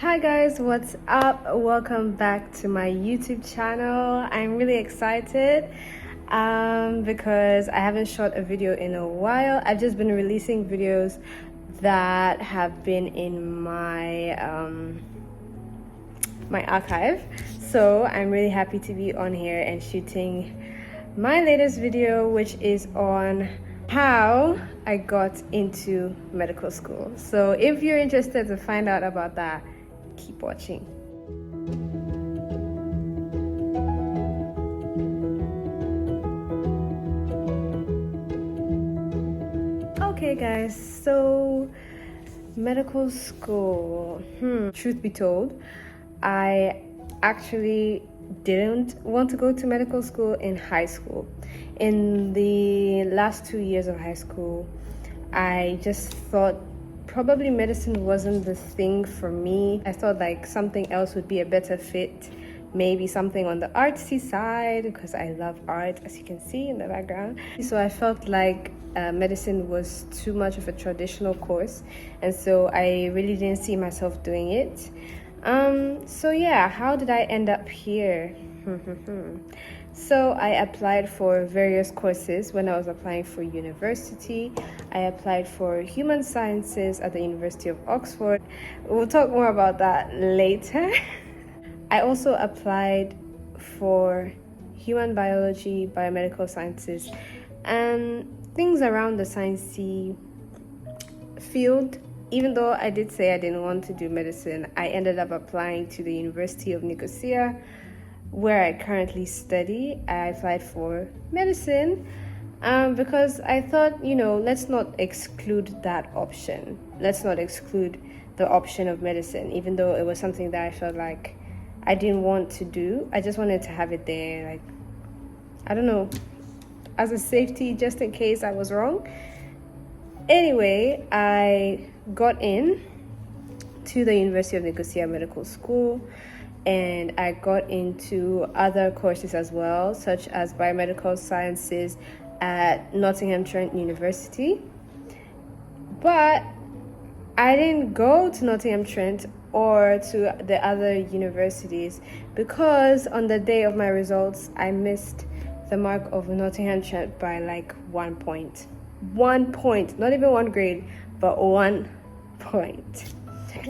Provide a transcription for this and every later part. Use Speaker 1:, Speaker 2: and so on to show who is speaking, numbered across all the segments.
Speaker 1: Hi guys, what's up? Welcome back to my YouTube channel. I'm really excited because I haven't shot a video in a while. I've just been releasing videos that have been in my archive. So I'm really happy to be on here and shooting my latest video, which is on how I got into medical school. So if you're interested to find out about that, keep watching. Okay guys, so medical school. Truth be told, I actually didn't want to go to medical school in high school. In the last 2 years of high school, I just thought probably medicine wasn't the thing for me. I thought like something else would be a better fit, maybe something on the artsy side, because I love art, as you can see in the background. So I felt like medicine was too much of a traditional course, and so I really didn't see myself doing it. So yeah, how did I end up here? So I applied for various courses when I was applying for university. I applied for human sciences at the University of Oxford. We'll talk more about that later. I also applied for human biology, biomedical sciences, and things around the sciencey field. Even though I did say I didn't want to do medicine, I ended up applying to the University of Nicosia, where I currently study. I applied for medicine because I thought, let's not exclude that option. Let's not exclude the option of medicine, even though it was something that I felt like I didn't want to do. I just wanted to have it there, like, I don't know, as a safety, just in case I was wrong. Anyway, I got in to the University of Nicosia Medical School, and I got into other courses as well, such as biomedical sciences at Nottingham Trent University. But I didn't go to Nottingham Trent or to the other universities because on the day of my results, I missed the mark of Nottingham Trent by like 1 point. 1 point, not even one grade, but 1 point.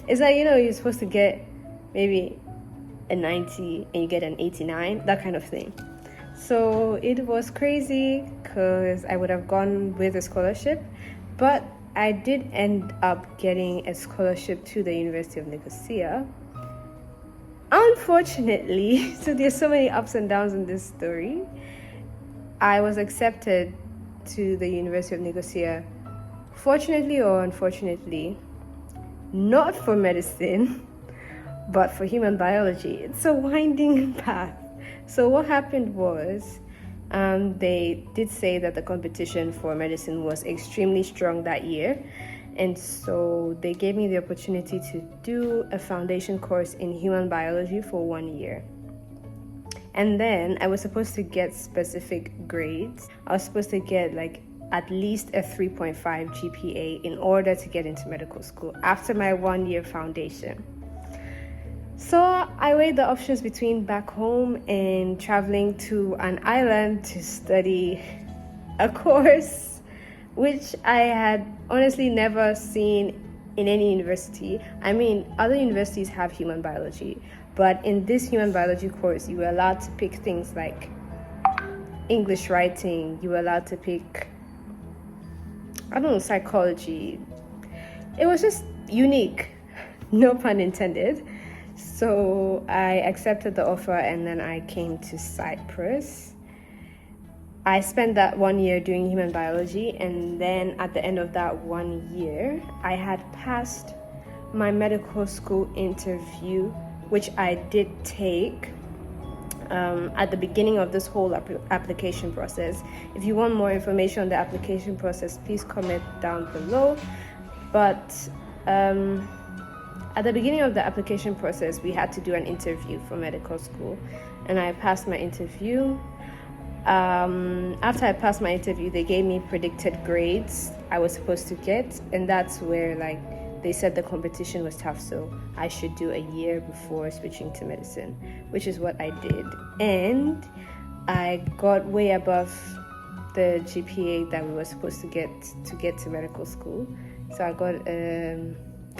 Speaker 1: It's like, you're supposed to get maybe a 90 and you get an 89, that kind of thing. So it was crazy because I would have gone with a scholarship, but I did end up getting a scholarship to the University of Nicosia. Unfortunately, so there's so many ups and downs in this story, I was accepted to the University of Nicosia, fortunately or unfortunately, not for medicine, but for human biology. It's a winding path. So what happened was, they did say that the competition for medicine was extremely strong that year, and so they gave me the opportunity to do a foundation course in human biology for 1 year. And then I was supposed to get specific grades. I was supposed to get like at least a 3.5 GPA in order to get into medical school after my 1 year foundation. So I weighed the options between back home and traveling to an island to study a course which I had honestly never seen in any university. I mean, other universities have human biology, but in this human biology course, you were allowed to pick things like English writing, you were allowed to pick, psychology. It was just unique, no pun intended. So I accepted the offer and then I came to Cyprus. I spent that 1 year doing human biology, and then at the end of that 1 year, I had passed my medical school interview, which I did take at the beginning of this whole application process. If you want more information on the application process, please comment down below. But at the beginning of the application process, we had to do an interview for medical school, and I passed my interview. After I passed my interview, they gave me predicted grades I was supposed to get, and that's where they said the competition was tough, so I should do a year before switching to medicine, which is what I did. And I got way above the GPA that we were supposed to get to medical school. So I got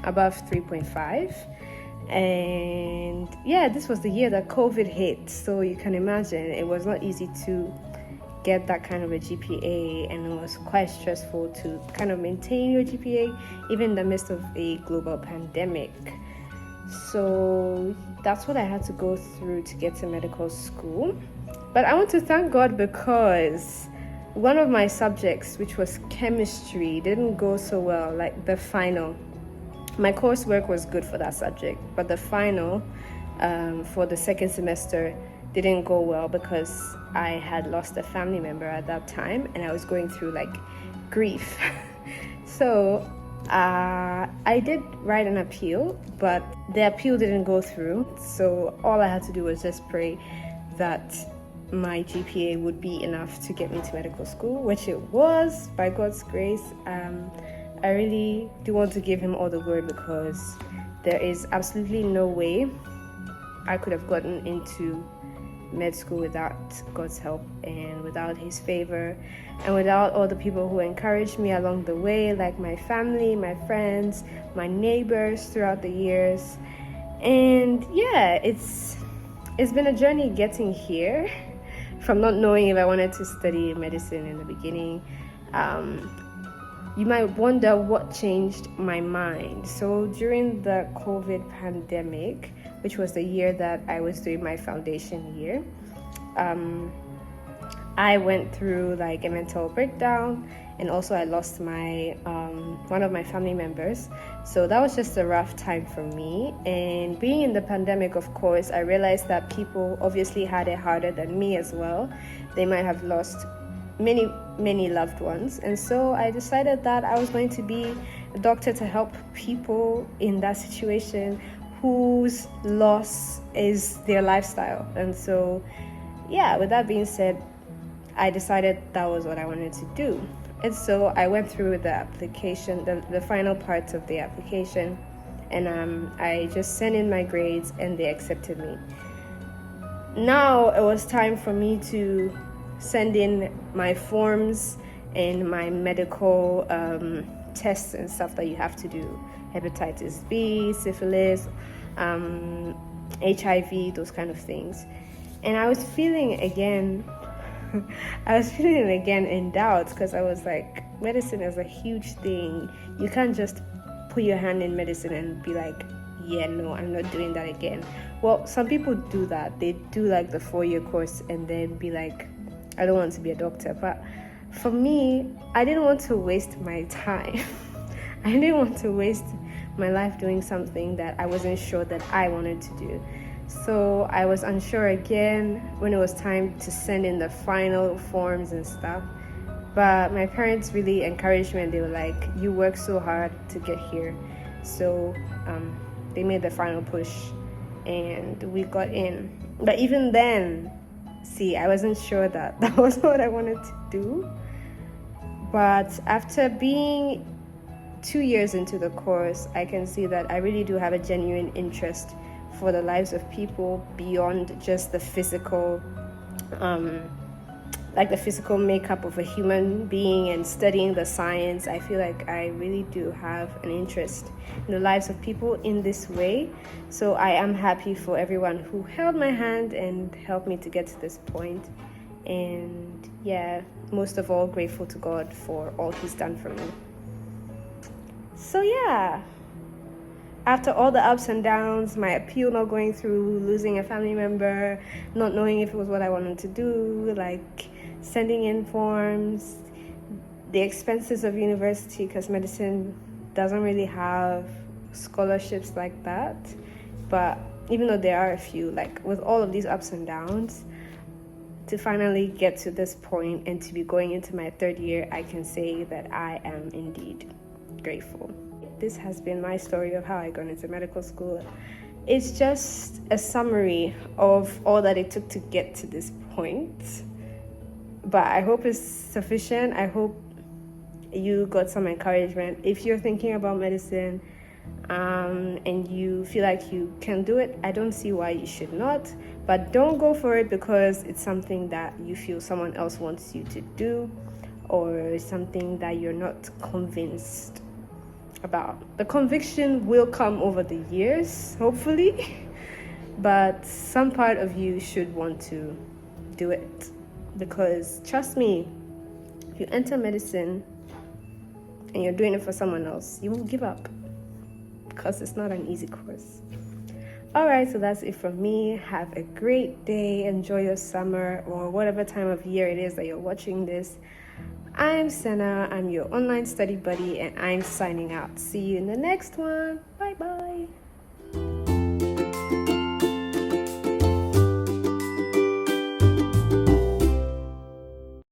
Speaker 1: above 3.5. And yeah, this was the year that COVID hit. So you can imagine it was not easy to get that kind of a GPA, and it was quite stressful to kind of maintain your GPA even in the midst of a global pandemic. So that's what I had to go through to get to medical school. But I want to thank God because one of my subjects, which was chemistry, didn't go so well, like the final. My coursework was good for that subject, but the final for the second semester didn't go well because I had lost a family member at that time, and I was going through like grief. So I did write an appeal, but the appeal didn't go through. So all I had to do was just pray that my GPA would be enough to get me to medical school, which it was by God's grace. I really do want to give him all the glory because there is absolutely no way I could have gotten into med school without God's help and without his favor and without all the people who encouraged me along the way, like my family, my friends, my neighbors throughout the years. And yeah, it's been a journey getting here from not knowing if I wanted to study medicine in the beginning. You might wonder what changed my mind. So during the COVID pandemic, which was the year that I was doing my foundation year, I went through like a mental breakdown, and also I lost my one of my family members. So that was just a rough time for me. And being in the pandemic, of course, I realized that people obviously had it harder than me as well. They might have lost many loved ones, and so I decided that I was going to be a doctor to help people in that situation whose loss is their lifestyle. And so yeah, with that being said, I decided that was what I wanted to do. And so I went through the application, the final parts of the application, and I just sent in my grades and they accepted me. Now it was time for me to send in my forms and my medical tests and stuff that you have to do. Hepatitis B, syphilis, HIV, those kind of things. And I was feeling again in doubt because I was like, medicine is a huge thing. You can't just put your hand in medicine and be like, yeah, no, I'm not doing that again. Well, some people do that. They do like the 4-year course and then be like, I don't want to be a doctor. But for me, I didn't want to waste my time. I didn't want to waste my life doing something that I wasn't sure that I wanted to do. So I was unsure again when it was time to send in the final forms and stuff. But my parents really encouraged me, and they were like, you work so hard to get here. So they made the final push and we got in. But even then, I wasn't sure that was what I wanted to do. But after being 2 years into the course, I can see that I really do have a genuine interest for the lives of people beyond just the physical, like the physical makeup of a human being and studying the science. I feel like I really do have an interest in the lives of people in this way. So I am happy for everyone who held my hand and helped me to get to this point. And yeah, most of all, grateful to God for all he's done for me. So yeah, after all the ups and downs, my appeal not going through, losing a family member, not knowing if it was what I wanted to do, like sending in forms, the expenses of university, because medicine doesn't really have scholarships like that. But even though there are a few, like with all of these ups and downs, to finally get to this point and to be going into my 3rd year, I can say that I am indeed grateful. This has been my story of how I got into medical school. It's just a summary of all that it took to get to this point. But I hope it's sufficient. I hope you got some encouragement. If you're thinking about medicine, and you feel like you can do it, I don't see why you should not. But don't go for it because it's something that you feel someone else wants you to do, or something that you're not convinced about. The conviction will come over the years, hopefully, but some part of you should want to do it, because trust me, if you enter medicine and you're doing it for someone else, you will give up, because it's not an easy course. Alright, so that's it from me. Have a great day. Enjoy your summer, or whatever time of year it is that you're watching this. I'm Senna. I'm your online study buddy, and I'm signing out. See you in the next one. Bye bye.